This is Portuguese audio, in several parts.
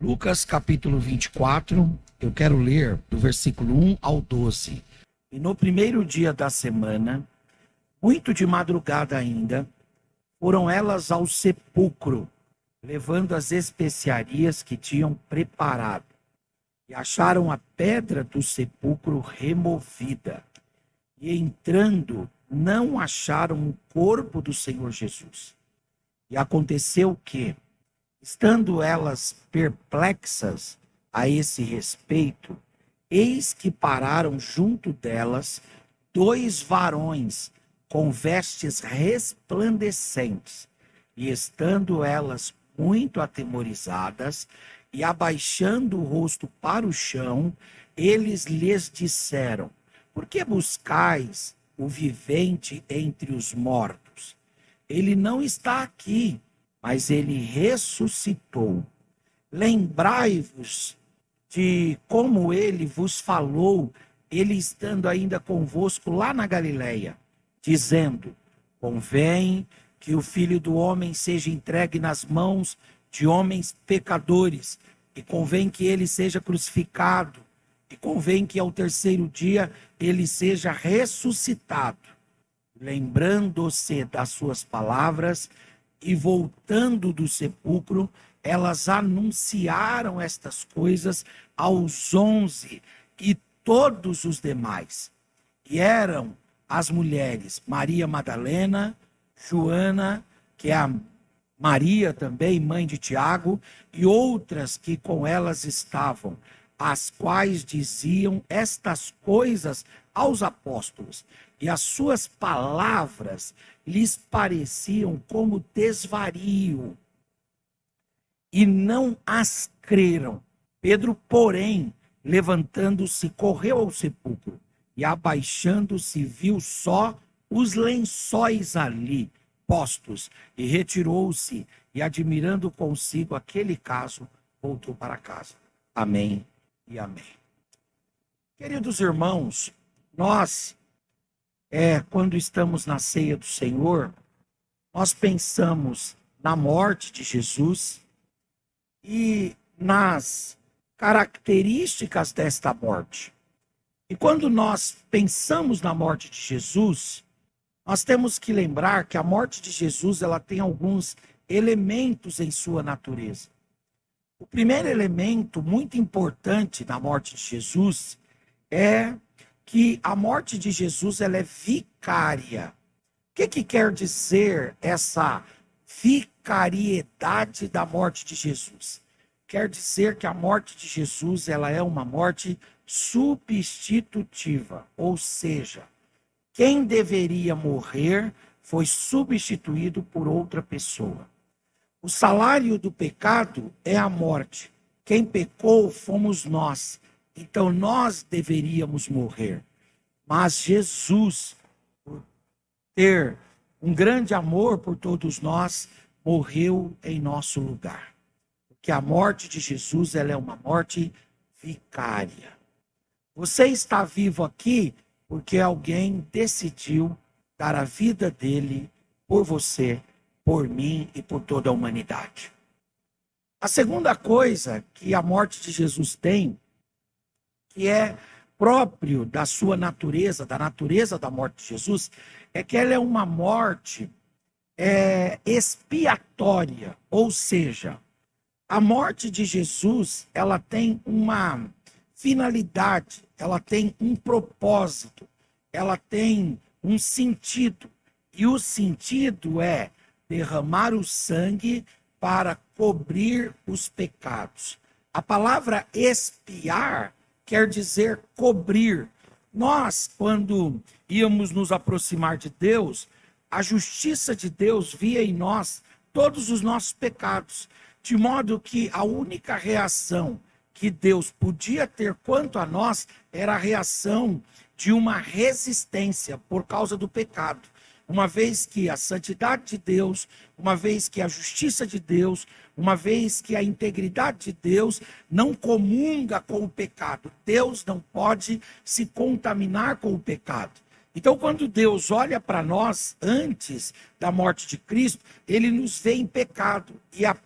Lucas capítulo 24, eu quero ler do versículo 1 ao 12. E no primeiro dia da semana, muito de madrugada ainda, foram elas ao sepulcro, levando as especiarias que tinham preparado. E acharam a pedra do sepulcro removida. E entrando, não acharam o corpo do Senhor Jesus. E aconteceu que, estando elas perplexas a esse respeito, eis que pararam junto delas 2 varões com vestes resplandecentes. E estando elas muito atemorizadas e abaixando o rosto para o chão, eles lhes disseram: por que buscais o vivente entre os mortos? Ele não está aqui, mas ele ressuscitou. Lembrai-vos de como ele vos falou, ele estando ainda convosco lá na Galileia, dizendo: convém que o Filho do Homem seja entregue nas mãos de homens pecadores, e convém que ele seja crucificado, e convém que ao terceiro dia ele seja ressuscitado. Lembrando-se das suas palavras, e voltando do sepulcro, elas anunciaram estas coisas aos 11 e todos os demais. E eram as mulheres Maria Madalena, Joana, que é a Maria também, mãe de Tiago, e outras que com elas estavam, as quais diziam estas coisas aos apóstolos. E as suas palavras lhes pareciam como desvario, e não as creram. Pedro, porém, levantando-se, correu ao sepulcro, e abaixando-se, viu só os lençóis ali postos, e retirou-se, e admirando consigo aquele caso, voltou para casa. Amém e amém. Queridos irmãos, nós, quando estamos na ceia do Senhor, nós pensamos na morte de Jesus e nas características desta morte. E quando nós pensamos na morte de Jesus, nós temos que lembrar que a morte de Jesus, ela tem alguns elementos em sua natureza. O primeiro elemento muito importante na morte de Jesus é que a morte de Jesus, ela é vicária. O que quer dizer essa vicariedade da morte de Jesus? Quer dizer que a morte de Jesus, ela é uma morte substitutiva, ou seja, quem deveria morrer foi substituído por outra pessoa. O salário do pecado é a morte. Quem pecou fomos nós. Então nós deveríamos morrer. Mas Jesus, por ter um grande amor por todos nós, morreu em nosso lugar. Porque a morte de Jesus, ela é uma morte vicária. Você está vivo aqui porque alguém decidiu dar a vida dele por você, por mim e por toda a humanidade. A segunda coisa que a morte de Jesus tem, que é próprio da sua natureza, da natureza da morte de Jesus, é que ela é uma morte expiatória, ou seja, a morte de Jesus, ela tem uma finalidade, ela tem um propósito, ela tem um sentido, e o sentido é derramar o sangue para cobrir os pecados. A palavra expiar quer dizer cobrir. Nós, quando íamos nos aproximar de Deus, a justiça de Deus via em nós todos os nossos pecados, de modo que a única reação que Deus podia ter quanto a nós era a reação de uma resistência por causa do pecado. uma vez que a santidade de Deus, uma vez que a justiça de Deus, uma vez que a integridade de Deus não comunga com o pecado. Deus não pode se contaminar com o pecado. Então, quando Deus olha para nós antes da morte de Cristo, ele nos vê em pecado. E a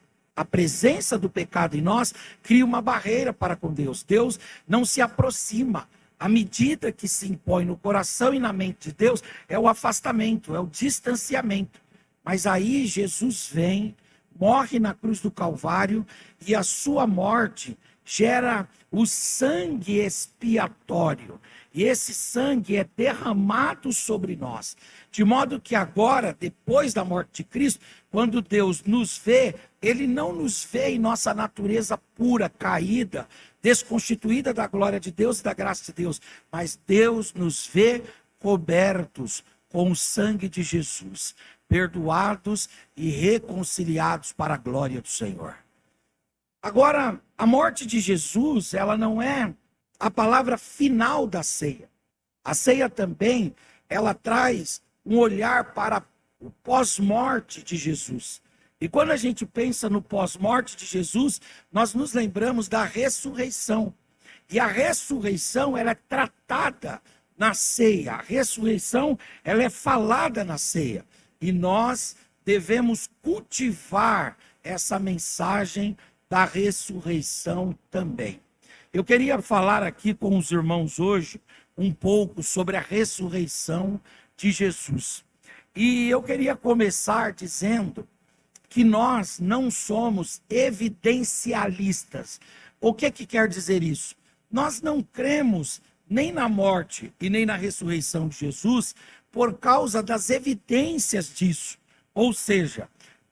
presença do pecado em nós cria uma barreira para com Deus. Deus não se aproxima. A medida que se impõe no coração e na mente de Deus é o afastamento, é o distanciamento. Mas aí Jesus vem, morre na cruz do Calvário e a sua morte gera o sangue expiatório. E esse sangue é derramado sobre nós. De modo que agora, depois da morte de Cristo, quando Deus nos vê, ele não nos vê em nossa natureza pura, caída, desconstituída da glória de Deus e da graça de Deus. Mas Deus nos vê cobertos com o sangue de Jesus, perdoados e reconciliados para a glória do Senhor. Agora, a morte de Jesus, ela não é a palavra final da ceia. A ceia também, ela traz um olhar para o pós-morte de Jesus. E quando a gente pensa no pós-morte de Jesus, nós nos lembramos da ressurreição. E a ressurreição, ela é tratada na ceia. A ressurreição, ela é falada na ceia. E nós devemos cultivar essa mensagem da ressurreição também. Eu queria falar aqui com os irmãos hoje um pouco sobre a ressurreição de Jesus. E eu queria começar dizendo que nós não somos evidencialistas. O que quer dizer isso? Nós não cremos nem na morte e nem na ressurreição de Jesus por causa das evidências disso. Ou seja,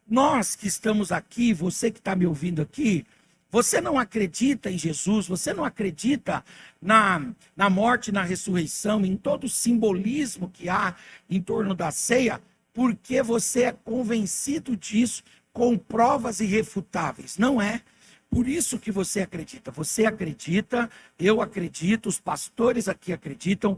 nós que estamos aqui, você que está me ouvindo aqui, você não acredita em Jesus, você não acredita na morte, na ressurreição, em todo o simbolismo que há em torno da ceia, porque você é convencido disso com provas irrefutáveis. Não é por isso que você acredita. Você acredita, eu acredito, os pastores aqui acreditam,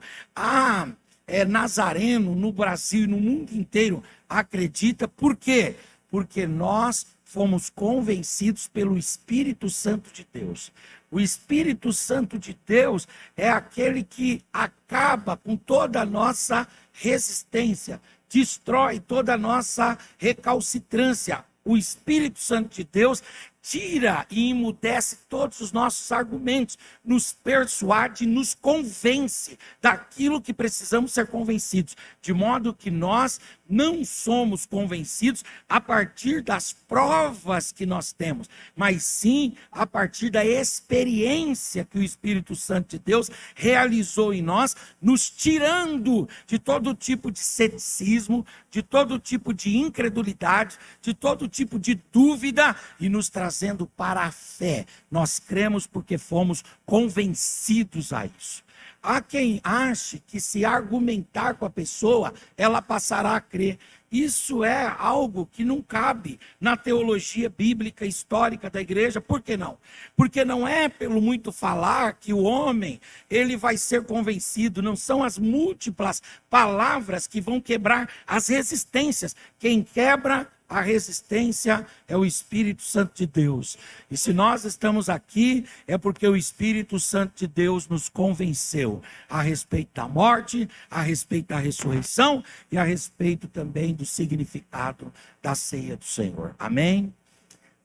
Nazareno no Brasil e no mundo inteiro acredita. Por quê? Porque nós fomos convencidos pelo Espírito Santo de Deus. O Espírito Santo de Deus é aquele que acaba com toda a nossa resistência, destrói toda a nossa recalcitrância. O Espírito Santo de Deus tira e emudece todos os nossos argumentos, nos persuade, nos convence daquilo que precisamos ser convencidos, de modo que nós não somos convencidos a partir das provas que nós temos, mas sim a partir da experiência que o Espírito Santo de Deus realizou em nós, nos tirando de todo tipo de ceticismo, de todo tipo de incredulidade, de todo tipo de dúvida e nos trazendo para a fé. Nós cremos porque fomos convencidos a isso. Há quem ache que se argumentar com a pessoa, ela passará a crer. Isso é algo que não cabe na teologia bíblica histórica da igreja. Por que não? Porque não é pelo muito falar que o homem ele vai ser convencido. Não são as múltiplas palavras que vão quebrar as resistências. Quem quebra a resistência é o Espírito Santo de Deus. E se nós estamos aqui, é porque o Espírito Santo de Deus nos convenceu a respeito da morte, a respeito da ressurreição e a respeito também do significado da ceia do Senhor. Amém?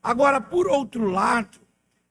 Agora, por outro lado,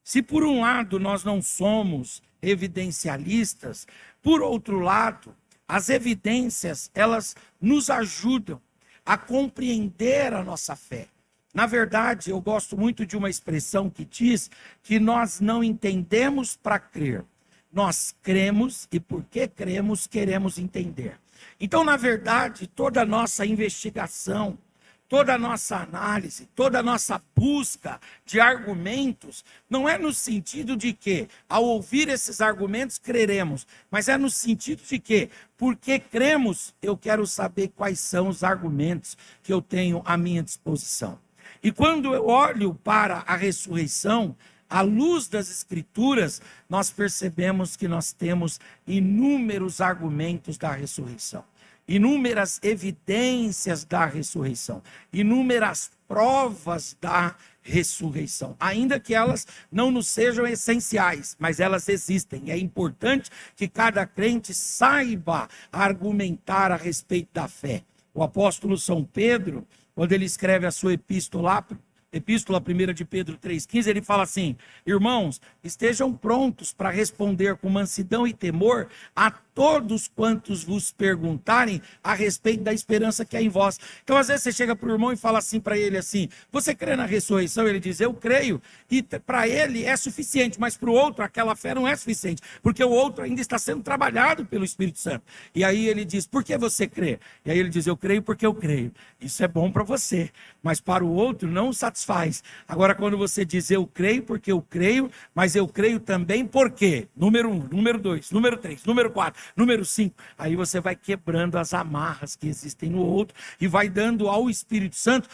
se por um lado nós não somos evidencialistas, por outro lado, as evidências, elas nos ajudam a compreender a nossa fé. Na verdade, eu gosto muito de uma expressão que diz que nós não entendemos para crer. Nós cremos e porque cremos, queremos entender. Então, na verdade, toda a nossa investigação, toda a nossa análise, toda a nossa busca de argumentos, não é no sentido de que, ao ouvir esses argumentos, creremos, mas é no sentido de que, porque cremos, eu quero saber quais são os argumentos que eu tenho à minha disposição. E quando eu olho para a ressurreição, à luz das Escrituras, nós percebemos que nós temos inúmeros argumentos da ressurreição. inúmeras evidências da ressurreição, inúmeras provas da ressurreição, ainda que elas não nos sejam essenciais, mas elas existem. É importante que cada crente saiba argumentar a respeito da fé. O apóstolo São Pedro, quando ele escreve a sua epístola 1 de Pedro 3,15, ele fala assim: irmãos, estejam prontos para responder com mansidão e temor a todos quantos vos perguntarem a respeito da esperança que há em vós. Então, às vezes, você chega para o irmão e fala assim para ele assim: você crê na ressurreição? Ele diz: eu creio. E para ele é suficiente, mas para o outro aquela fé não é suficiente, porque o outro ainda está sendo trabalhado pelo Espírito Santo. E aí ele diz: por que você crê? E aí ele diz: eu creio porque eu creio. Isso é bom para você, mas para o outro não o satisfaz. Agora, quando você diz: eu creio porque eu creio, mas eu creio também porque, número 1, número 2, número 3, número 4, número 5, aí você vai quebrando as amarras que existem no outro e vai dando ao Espírito Santo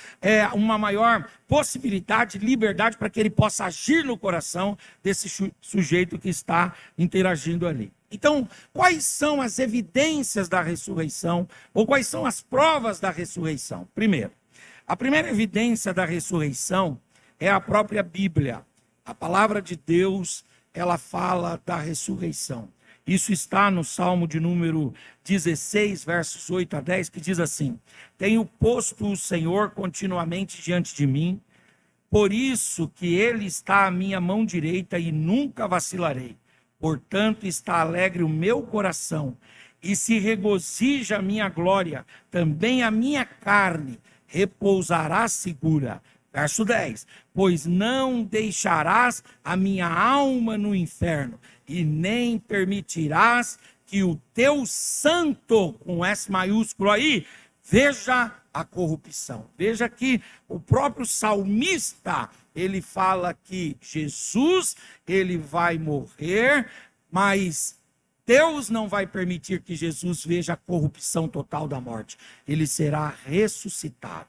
uma maior possibilidade, liberdade para que ele possa agir no coração desse sujeito que está interagindo ali. Então, quais são as evidências da ressurreição, ou quais são as provas da ressurreição? Primeiro, a primeira evidência da ressurreição é a própria Bíblia. A palavra de Deus, ela fala da ressurreição. Isso está no Salmo de número 16, versos 8 a 10, que diz assim: tenho posto o Senhor continuamente diante de mim, por isso que ele está à minha mão direita e nunca vacilarei. Portanto, está alegre o meu coração e se regozija a minha glória, também a minha carne repousará segura. Verso 10, pois não deixarás a minha alma no inferno, e nem permitirás que o teu santo, com S maiúsculo aí, veja a corrupção. Veja que o próprio salmista, ele fala que Jesus, ele vai morrer, mas Deus não vai permitir que Jesus veja a corrupção total da morte. Ele será ressuscitado.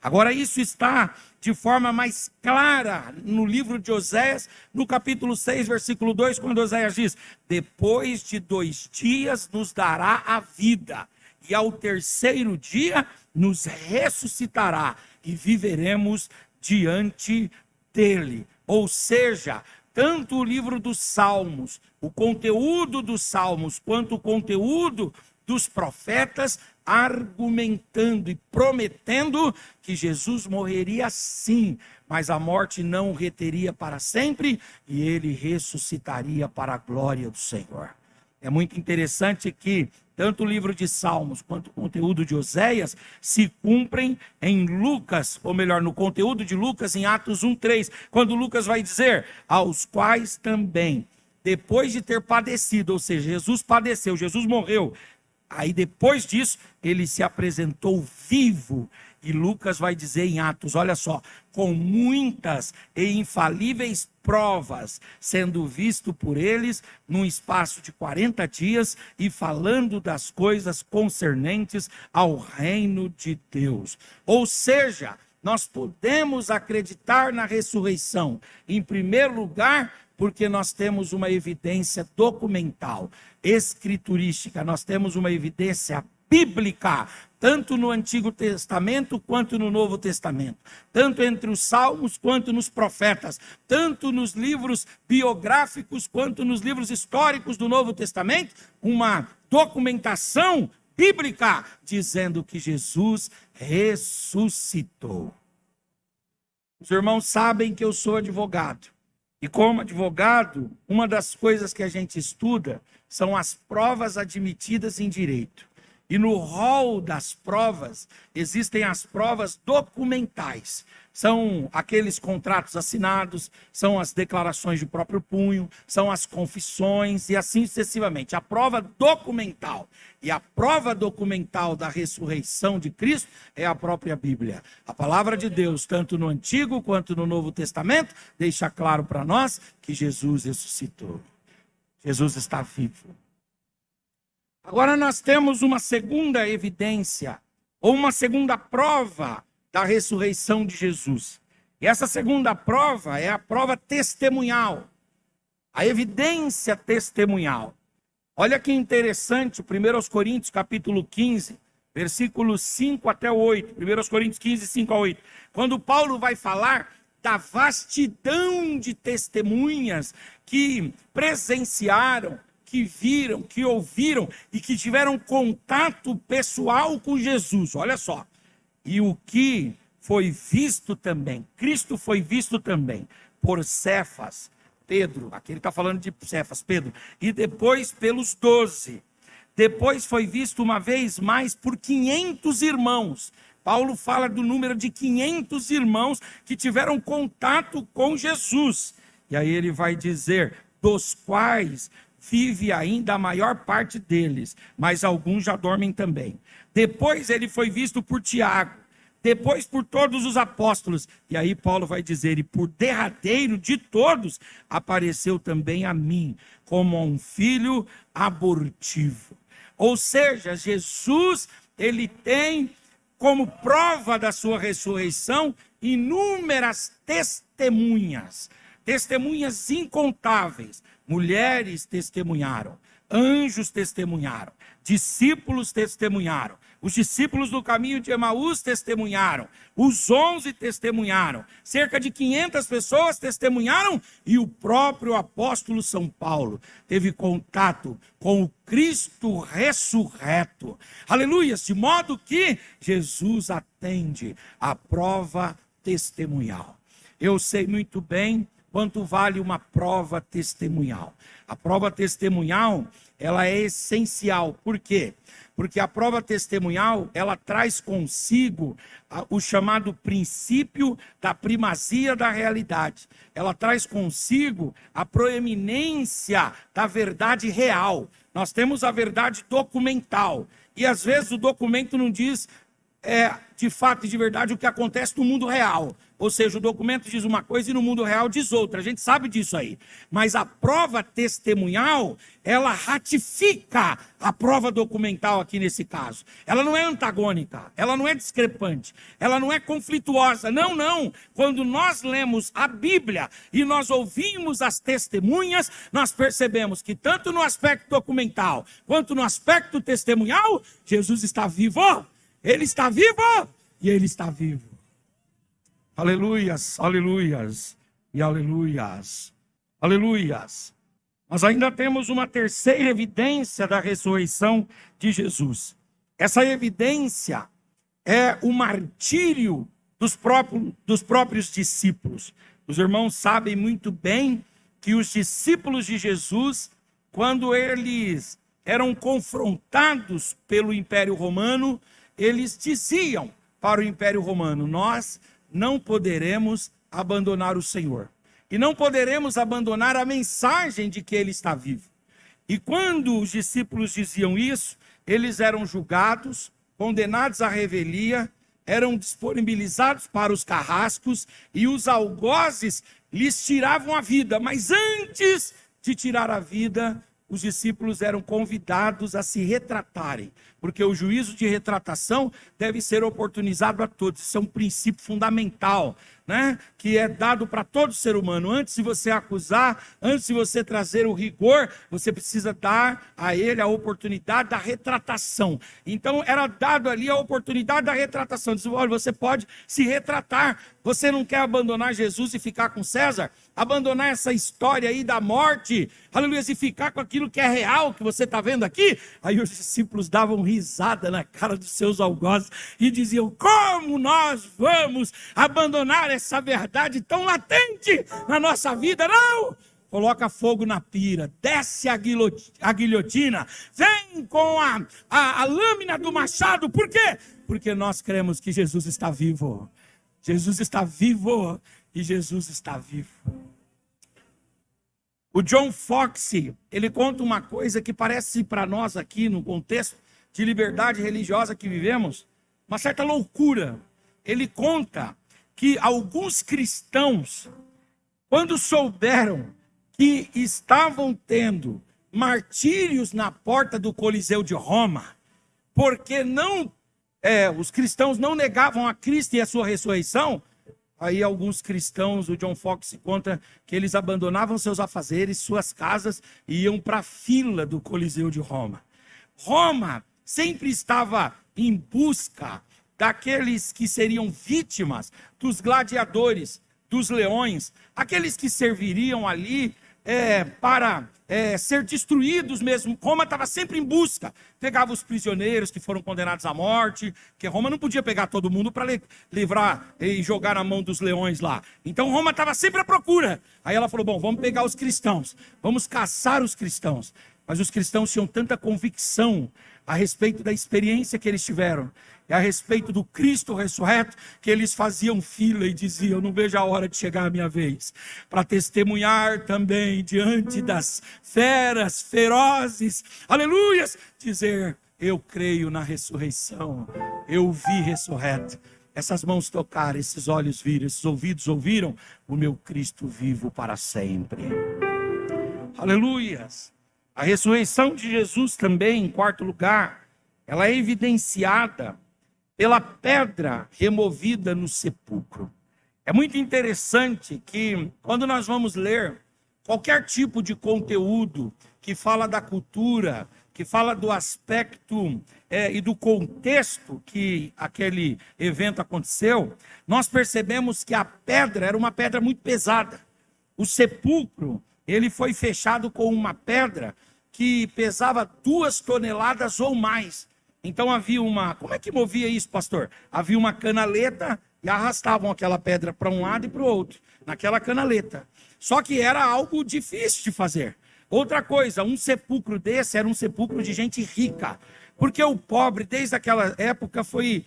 Agora, isso está de forma mais clara no livro de Oséias, no capítulo 6, versículo 2, quando Oséias diz: depois de 2 dias nos dará a vida, e ao terceiro dia nos ressuscitará, e viveremos diante dele. Ou seja, tanto o livro dos Salmos, o conteúdo dos Salmos, quanto o conteúdo dos profetas, argumentando e prometendo que Jesus morreria sim, mas a morte não o reteria para sempre e ele ressuscitaria para a glória do Senhor. É muito interessante que tanto o livro de Salmos quanto o conteúdo de Oséias se cumprem em Lucas, ou melhor, no conteúdo de Lucas, em Atos 1:3, quando Lucas vai dizer: aos quais também, depois de ter padecido, ou seja, Jesus padeceu, Jesus morreu, aí depois disso, ele se apresentou vivo. E Lucas vai dizer em Atos, olha só, com muitas e infalíveis provas, sendo visto por eles num espaço de 40 dias e falando das coisas concernentes ao reino de Deus. Ou seja, nós podemos acreditar na ressurreição, em primeiro lugar, porque nós temos uma evidência documental, escriturística, nós temos uma evidência bíblica, tanto no Antigo Testamento quanto no Novo Testamento, tanto entre os Salmos quanto nos profetas, tanto nos livros biográficos quanto nos livros históricos do Novo Testamento, uma documentação bíblica dizendo que Jesus ressuscitou. Os irmãos sabem que eu sou advogado. E como advogado, uma das coisas que a gente estuda são as provas admitidas em direito. E no rol das provas, existem as provas documentais. São aqueles contratos assinados, são as declarações de próprio punho, são as confissões e assim sucessivamente. A prova documental. E a prova documental da ressurreição de Cristo é a própria Bíblia. A palavra de Deus, tanto no Antigo quanto no Novo Testamento, deixa claro para nós que Jesus ressuscitou. Jesus está vivo. Agora nós temos uma segunda evidência, ou uma segunda prova da ressurreição de Jesus. E essa segunda prova é a prova testemunhal, a evidência testemunhal. Olha que interessante, 1 Coríntios capítulo 15, versículos 5 até 8, 1 Coríntios 15, 5 a 8. Quando Paulo vai falar da vastidão de testemunhas que presenciaram, que viram, que ouviram e que tiveram contato pessoal com Jesus. Olha só. E o que foi visto também, Cristo foi visto também por Cefas, Pedro, aqui ele está falando de Cefas, Pedro, e depois pelos 12. Depois foi visto uma vez mais por 500 irmãos. Paulo fala do número de 500 irmãos que tiveram contato com Jesus. E aí ele vai dizer, dos quais vive ainda a maior parte deles, mas alguns já dormem também. Depois ele foi visto por Tiago, depois por todos os apóstolos. E aí Paulo vai dizer, e por derradeiro de todos, apareceu também a mim, como a um filho abortivo. Ou seja, Jesus, ele tem como prova da sua ressurreição inúmeras testemunhas, testemunhas incontáveis. Mulheres testemunharam, anjos testemunharam, discípulos testemunharam, os discípulos do caminho de Emaús testemunharam, os 11 testemunharam, cerca de 500 pessoas testemunharam e o próprio apóstolo São Paulo teve contato com o Cristo ressurreto. Aleluia! De modo que Jesus atende à prova testemunhal. Eu sei muito bem quanto vale uma prova testemunhal. A prova testemunhal, ela é essencial. Por quê? Porque a prova testemunhal, ela traz consigo o chamado princípio da primazia da realidade. Ela traz consigo a proeminência da verdade real. Nós temos a verdade documental. E às vezes o documento não diz de fato e de verdade o que acontece no mundo real. Ou seja, o documento diz uma coisa e no mundo real diz outra. A gente sabe disso aí. Mas a prova testemunhal, ela ratifica a prova documental aqui nesse caso. Ela não é antagônica, ela não é discrepante, ela não é conflituosa. Não, não. Quando nós lemos a Bíblia e nós ouvimos as testemunhas, nós percebemos que tanto no aspecto documental quanto no aspecto testemunhal, Jesus está vivo. Ele está vivo e ele está vivo. Aleluias, aleluias e aleluias, aleluias. Nós ainda temos uma terceira evidência da ressurreição de Jesus. Essa evidência é o martírio dos próprios discípulos. Os irmãos sabem muito bem que os discípulos de Jesus, quando eles eram confrontados pelo Império Romano, eles diziam para o Império Romano, nós não poderemos abandonar o Senhor. E não poderemos abandonar a mensagem de que Ele está vivo. E quando os discípulos diziam isso, eles eram julgados, condenados à revelia, eram disponibilizados para os carrascos e os algozes lhes tiravam a vida. Mas antes de tirar a vida, os discípulos eram convidados a se retratarem, porque o juízo de retratação deve ser oportunizado a todos. Isso é um princípio fundamental, né? Que é dado para todo ser humano. Antes de você acusar, antes de você trazer o rigor, você precisa dar a ele a oportunidade da retratação. Então era dado ali a oportunidade da retratação. Diz, olha, você pode se retratar. Você não quer abandonar Jesus e ficar com César? Abandonar essa história aí da morte, aleluia, e ficar com aquilo que é real, que você está vendo aqui? Aí os discípulos davam risada na cara dos seus algozes e diziam, como nós vamos abandonar essa verdade tão latente na nossa vida? Não! Coloca fogo na pira, desce a guilhotina, vem com a lâmina do machado. Por quê? Porque nós cremos que Jesus está vivo. Jesus está vivo e Jesus está vivo. O John Foxe, ele conta uma coisa que parece para nós aqui, no contexto de liberdade religiosa que vivemos, uma certa loucura. Ele conta que alguns cristãos, quando souberam que estavam tendo martírios na porta do Coliseu de Roma, porque os cristãos não negavam a Cristo e a sua ressurreição, aí alguns cristãos, o John Foxe conta que eles abandonavam seus afazeres, suas casas e iam para a fila do Coliseu de Roma. Roma sempre estava em busca daqueles que seriam vítimas dos gladiadores, dos leões, aqueles que serviriam ali para ser destruídos mesmo. Roma estava sempre em busca, pegava os prisioneiros que foram condenados à morte, porque Roma não podia pegar todo mundo para livrar e jogar na mão dos leões lá. Então Roma estava sempre à procura. Aí ela falou, bom, vamos pegar os cristãos, vamos caçar os cristãos. Mas os cristãos tinham tanta convicção a respeito da experiência que eles tiveram, e a respeito do Cristo ressurreto, que eles faziam fila e diziam, não vejo a hora de chegar a minha vez, para testemunhar também diante das feras ferozes, aleluias, dizer, eu creio na ressurreição, eu vi ressurreto, essas mãos tocaram, esses olhos viram, esses ouvidos ouviram, o meu Cristo vivo para sempre, aleluias. A ressurreição de Jesus também, em quarto lugar, ela é evidenciada pela pedra removida no sepulcro. É muito interessante que, quando nós vamos ler qualquer tipo de conteúdo que fala da cultura, que fala do aspecto e do contexto que aquele evento aconteceu, nós percebemos que a pedra era uma pedra muito pesada. O sepulcro, ele foi fechado com uma pedra que pesava 2 toneladas ou mais. Então havia uma... Como é que movia isso, pastor? Havia uma canaleta e arrastavam aquela pedra para um lado e para o outro, naquela canaleta. Só que era algo difícil de fazer. Outra coisa, um sepulcro desse era um sepulcro de gente rica. Porque o pobre, desde aquela época, foi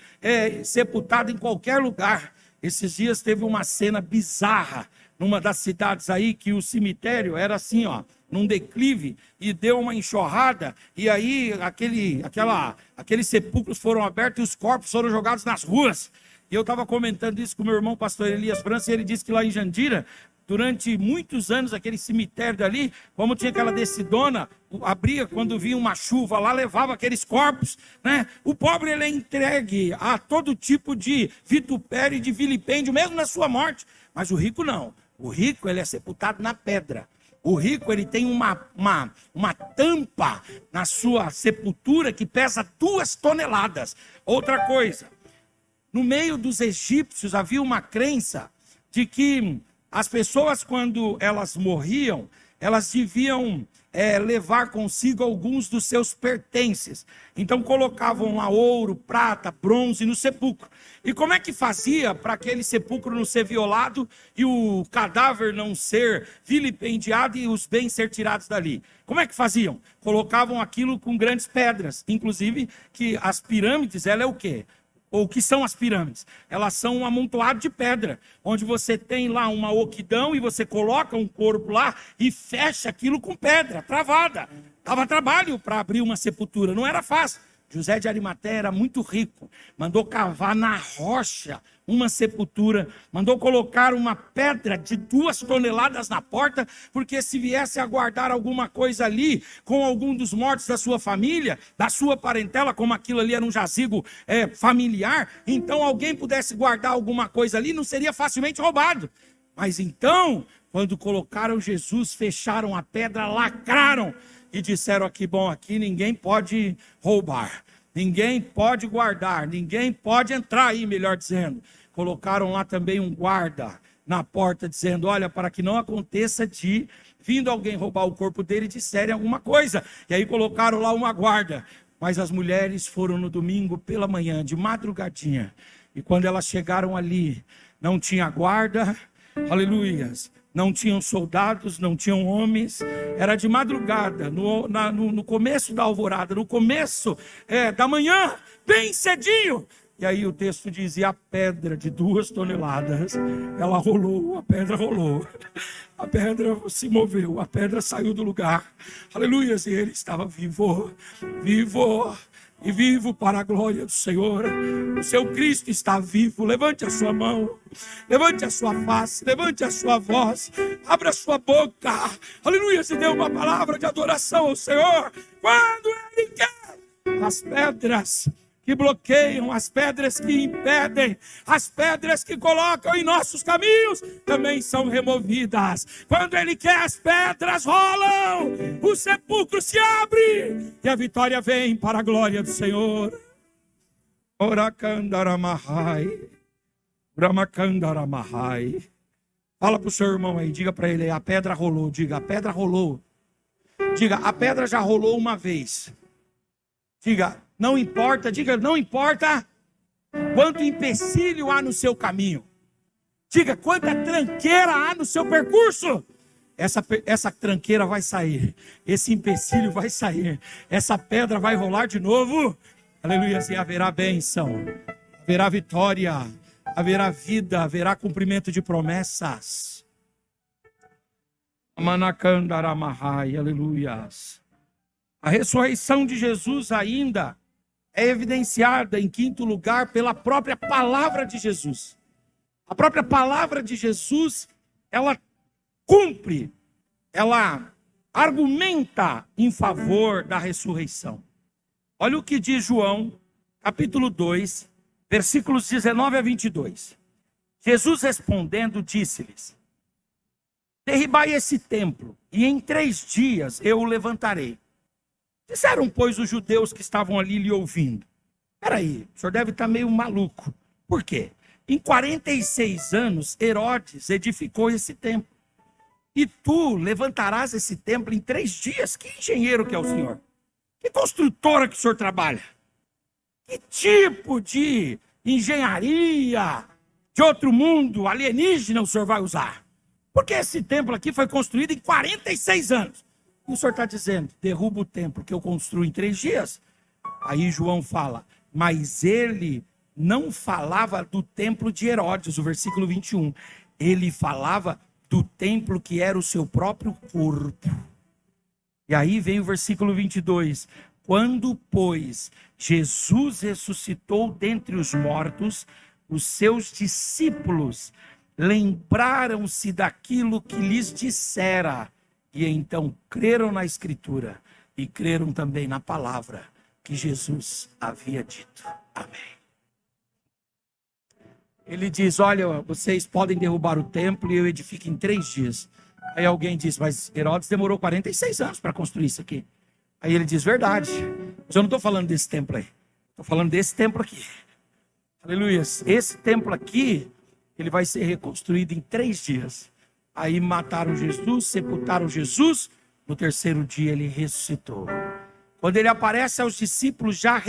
sepultado em qualquer lugar. Esses dias teve uma cena bizarra numa das cidades aí, que o cemitério era assim, ó, num declive, e deu uma enxurrada, e aí aqueles sepulcros foram abertos e os corpos foram jogados nas ruas. E eu estava comentando isso com meu irmão pastor Elias França, e ele disse que lá em Jandira, durante muitos anos, aquele cemitério dali, como tinha aquela descidona, abria quando vinha uma chuva lá, levava aqueles corpos, né? O pobre, ele é entregue a todo tipo de vitupério e de vilipêndio, mesmo na sua morte. Mas o rico não. O rico, ele é sepultado na pedra. O rico, ele tem uma tampa na sua sepultura que pesa 2 toneladas. Outra coisa, no meio dos egípcios havia uma crença de que as pessoas, quando elas morriam, elas deviam levar consigo alguns dos seus pertences. Então colocavam lá ouro, prata, bronze no sepulcro. E como é que fazia para aquele sepulcro não ser violado e o cadáver não ser vilipendiado e os bens ser tirados dali? Como é que faziam? Colocavam aquilo com grandes pedras. Inclusive que as pirâmides, ela é o quê? Ou o que são as pirâmides? Elas são um amontoado de pedra, onde você tem lá uma oquidão e você coloca um corpo lá e fecha aquilo com pedra, travada. Dava trabalho para abrir uma sepultura, não era fácil. José de Arimateia era muito rico, mandou cavar na rocha uma sepultura, mandou colocar uma pedra de 2 toneladas na porta, porque se viesse a guardar alguma coisa ali, com algum dos mortos da sua família, da sua parentela, como aquilo ali era um jazigo familiar, então alguém pudesse guardar alguma coisa ali, não seria facilmente roubado. Mas então, quando colocaram Jesus, fecharam a pedra, lacraram, e disseram aqui, bom, aqui ninguém pode roubar, ninguém pode guardar, ninguém pode entrar aí, melhor dizendo. Colocaram lá também um guarda na porta, dizendo, olha, para que não aconteça de vindo alguém roubar o corpo dele e disserem alguma coisa. E aí colocaram lá uma guarda. Mas as mulheres foram no domingo pela manhã, de madrugadinha. E quando elas chegaram ali, não tinha guarda, aleluias. Não tinham soldados, não tinham homens, era de madrugada, no começo da alvorada, no começo da manhã, bem cedinho. E aí o texto diz, e a pedra de 2 toneladas, ela rolou, a pedra se moveu, a pedra saiu do lugar, aleluia, e ele estava vivo, e vivo para a glória do Senhor. O seu Cristo está vivo. Levante a sua mão, levante a sua face, levante a sua voz, abra a sua boca, aleluia, se dê uma palavra de adoração ao Senhor, quando Ele quer. As pedras que bloqueiam, as pedras que impedem, as pedras que colocam em nossos caminhos, também são removidas. Quando Ele quer, as pedras rolam, o sepulcro se abre e a vitória vem para a glória do Senhor. Oracandaramahai, Bramacandaramahai. Fala para o seu irmão aí, diga para ele, a pedra rolou, diga, a pedra rolou. Diga, a pedra já rolou uma vez. Diga, não importa, diga, não importa quanto empecilho há no seu caminho. Diga, quanta tranqueira há no seu percurso. Essa tranqueira vai sair, esse empecilho vai sair, essa pedra vai rolar de novo. Aleluia, e haverá bênção, haverá vitória, haverá vida, haverá cumprimento de promessas. Manacandaramahai, aleluias. A ressurreição de Jesus ainda é evidenciada, em quinto lugar, pela própria palavra de Jesus. A própria palavra de Jesus, ela cumpre, ela argumenta em favor da ressurreição. Olha o que diz João, capítulo 2, versículos 19 a 22. Jesus respondendo, disse-lhes: derribai esse templo, e em 3 dias eu o levantarei. Disseram, pois, os judeus que estavam ali lhe ouvindo: peraí, o senhor deve estar meio maluco. Por quê? Em 46 anos, Herodes edificou esse templo. E tu levantarás esse templo em 3 dias? Que engenheiro que é o senhor? Que construtora que o senhor trabalha? Que tipo de engenharia de outro mundo alienígena o senhor vai usar? Porque esse templo aqui foi construído em 46 anos. E o senhor está dizendo, derruba o templo que eu construo em 3 dias. Aí João fala, mas ele não falava do templo de Herodes, o versículo 21. Ele falava do templo que era o seu próprio corpo. E aí vem o versículo 22. Quando, pois, Jesus ressuscitou dentre os mortos, os seus discípulos lembraram-se daquilo que lhes dissera, e então creram na Escritura e creram também na palavra que Jesus havia dito. Amém. Ele diz, olha, vocês podem derrubar o templo e eu edifico em 3 dias. Aí alguém diz, mas Herodes demorou 46 anos para construir isso aqui. Aí ele diz, verdade, mas eu não estou falando desse templo aí. Estou falando desse templo aqui. Aleluia. Esse templo aqui, ele vai ser reconstruído em 3 dias. Aí mataram Jesus, sepultaram Jesus. No 3º dia ele ressuscitou. Quando ele aparece aos discípulos já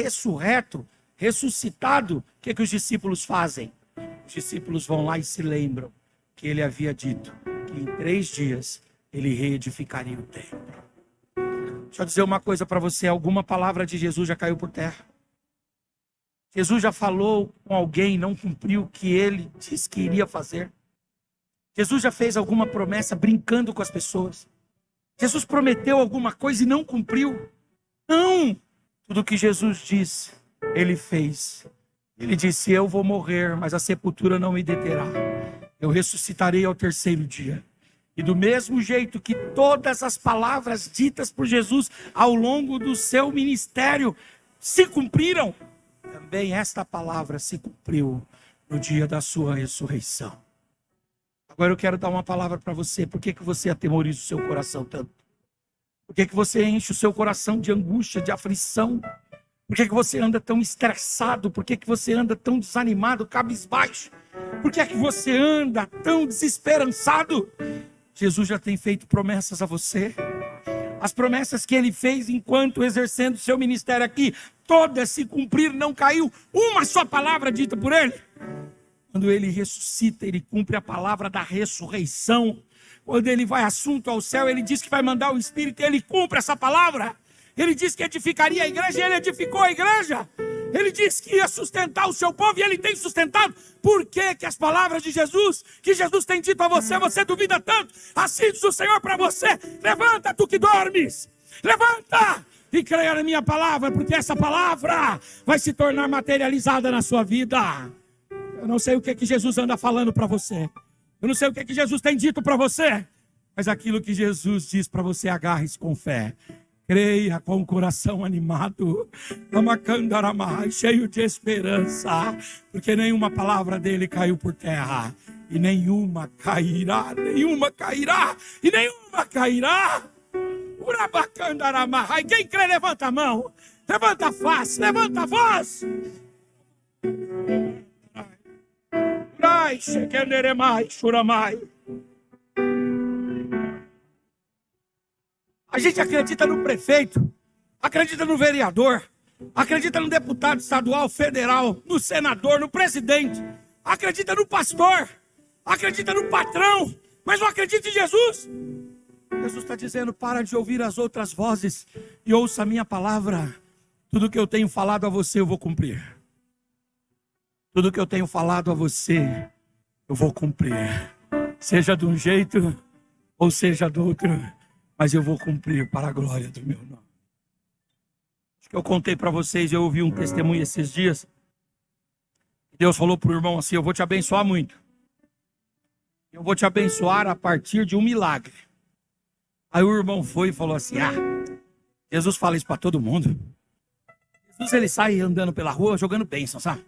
ressuscitado, o que os discípulos fazem? Os discípulos vão lá e se lembram que ele havia dito que em 3 dias ele reedificaria o templo. Deixa eu dizer uma coisa para você, alguma palavra de Jesus já caiu por terra. Jesus já falou com alguém e não cumpriu o que ele disse que iria fazer. Jesus já fez alguma promessa brincando com as pessoas. Jesus prometeu alguma coisa e não cumpriu. Não! Tudo que Jesus disse, ele fez. Ele disse, eu vou morrer, mas a sepultura não me deterá. Eu ressuscitarei ao 3º dia. E do mesmo jeito que todas as palavras ditas por Jesus ao longo do seu ministério se cumpriram, também esta palavra se cumpriu no dia da sua ressurreição. Agora eu quero dar uma palavra para você. Por que você atemoriza o seu coração tanto? Por que você enche o seu coração de angústia, de aflição? Por que você anda tão estressado? Por que você anda tão desanimado, cabisbaixo? Por que você anda tão desesperançado? Jesus já tem feito promessas a você. As promessas que ele fez enquanto exercendo seu ministério aqui, todas se cumpriram, não caiu uma só palavra dita por ele. Quando ele ressuscita, ele cumpre a palavra da ressurreição. Quando ele vai assunto ao céu, ele diz que vai mandar o Espírito e ele cumpre essa palavra. Ele disse que edificaria a igreja e ele edificou a igreja. Ele disse que ia sustentar o seu povo e ele tem sustentado. Por que as palavras de Jesus, que Jesus tem dito a você, você duvida tanto? Assim diz o Senhor para você, levanta tu que dormes, levanta e creia na minha palavra, porque essa palavra vai se tornar materializada na sua vida. Eu não sei o que Jesus anda falando para você. Eu não sei o que Jesus tem dito para você. Mas aquilo que Jesus diz para você, agarre-se com fé. Creia com o coração animado, cheio de esperança, porque nenhuma palavra dele caiu por terra, e nenhuma cairá, e nenhuma cairá. Quem crê, levanta a mão, levanta a face, levanta a voz. A gente acredita no prefeito, acredita no vereador, acredita no deputado estadual, federal, no senador, no presidente, acredita no pastor, acredita no patrão, mas não acredita em Jesus. Jesus está dizendo: para de ouvir as outras vozes e ouça a minha palavra. Tudo que eu tenho falado a você eu vou cumprir. Tudo que eu tenho falado a você eu vou cumprir. Seja de um jeito ou seja do outro, mas eu vou cumprir para a glória do meu nome. Acho que eu contei para vocês, eu ouvi um testemunho esses dias. Deus falou para o irmão assim: eu vou te abençoar muito. Eu vou te abençoar a partir de um milagre. Aí o irmão foi e falou assim: Jesus fala isso para todo mundo. Jesus, ele sai andando pela rua jogando bênção, sabe?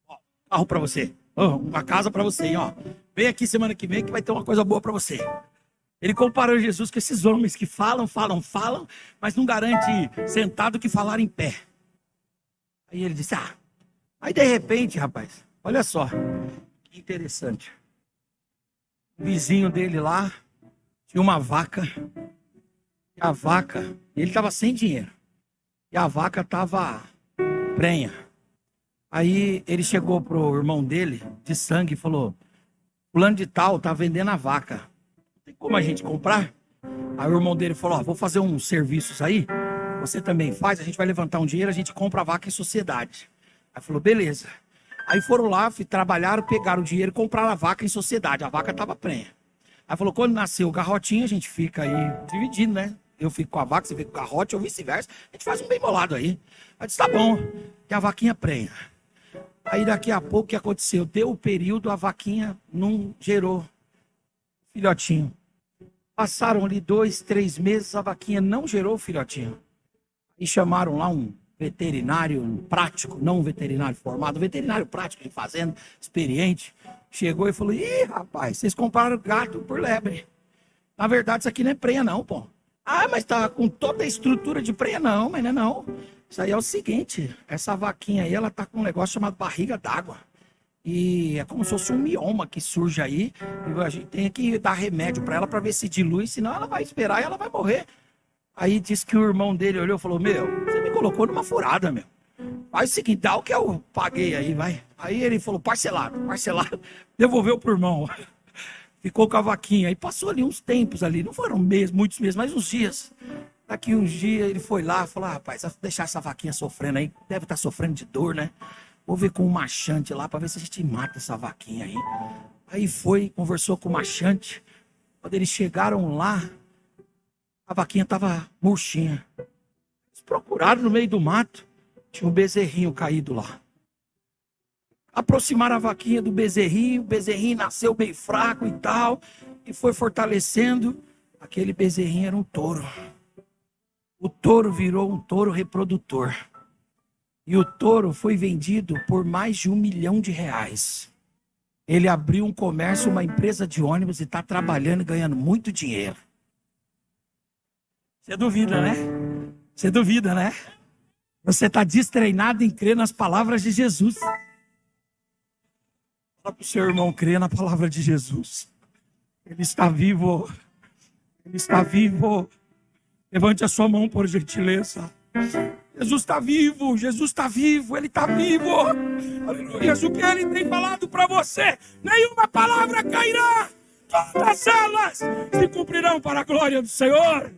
Ó, carro para você, uma casa para você, hein, ó. Vem aqui semana que vem que vai ter uma coisa boa para você. Ele comparou Jesus com esses homens que falam, mas não garante sentado que falar em pé. Aí ele disse: aí de repente, rapaz, olha só, que interessante. O vizinho dele lá tinha uma vaca, e a vaca, ele estava sem dinheiro, e a vaca estava prenha. Aí ele chegou pro irmão dele, de sangue, e falou: fulano de tal tá vendendo a vaca, tem como a gente comprar? Aí o irmão dele falou: vou fazer uns serviços aí, você também faz, a gente vai levantar um dinheiro, a gente compra a vaca em sociedade. Aí falou: beleza. Aí foram lá, trabalharam, pegaram o dinheiro e compraram a vaca em sociedade, a vaca estava prenha. Aí falou: quando nasceu o garrotinho, a gente fica aí dividindo, né? Eu fico com a vaca, você fica com o garrote, ou vice-versa. A gente faz um bem bolado aí. Aí disse: tá bom, que a vaquinha prenha. Aí daqui a pouco o que aconteceu? Deu o período, a vaquinha não gerou filhotinho. Passaram ali 2, 3 meses, a vaquinha não gerou filhotinho. E chamaram lá um veterinário prático, não um veterinário formado, um veterinário prático de fazenda, experiente. Chegou e falou: ih, rapaz, vocês compraram gato por lebre. Na verdade, isso aqui não é prenha não, pô. Mas tá com toda a estrutura de prenha. Não, mas não é não. Isso aí é o seguinte, essa vaquinha aí, ela tá com um negócio chamado barriga d'água. E é como se fosse um mioma que surge aí, e a gente tem que dar remédio para ela para ver se dilui, senão ela vai esperar e ela vai morrer. Aí disse que o irmão dele olhou e falou: meu, você me colocou numa furada, meu. Faz o seguinte, dá o que eu paguei aí, vai. Aí ele falou: parcelado, devolveu pro irmão. Ficou com a vaquinha. Aí passou ali uns tempos ali, não foram meses, muitos meses, mas uns dias. Daqui uns dias ele foi lá e falou: rapaz, vou deixar essa vaquinha sofrendo aí, deve estar sofrendo de dor, né? Vou ver com o machante lá para ver se a gente mata essa vaquinha aí. Aí foi, conversou com o machante. Quando eles chegaram lá, a vaquinha estava murchinha. Eles procuraram no meio do mato, tinha um bezerrinho caído lá. Aproximaram a vaquinha do bezerrinho, o bezerrinho nasceu bem fraco e tal, e foi fortalecendo. Aquele bezerrinho era um touro. O touro virou um touro reprodutor. E o touro foi vendido por mais de R$1 milhão. Ele abriu um comércio, uma empresa de ônibus e está trabalhando e ganhando muito dinheiro. Você duvida, né? Você duvida, né? Você está destreinado em crer nas palavras de Jesus. Fala para o seu irmão crer na palavra de Jesus. Ele está vivo. Ele está vivo. Levante a sua mão, por gentileza. Jesus está vivo, Jesus está vivo, Ele está vivo. Aleluia. O que Ele tem falado para você, nenhuma palavra cairá. Todas elas se cumprirão para a glória do Senhor.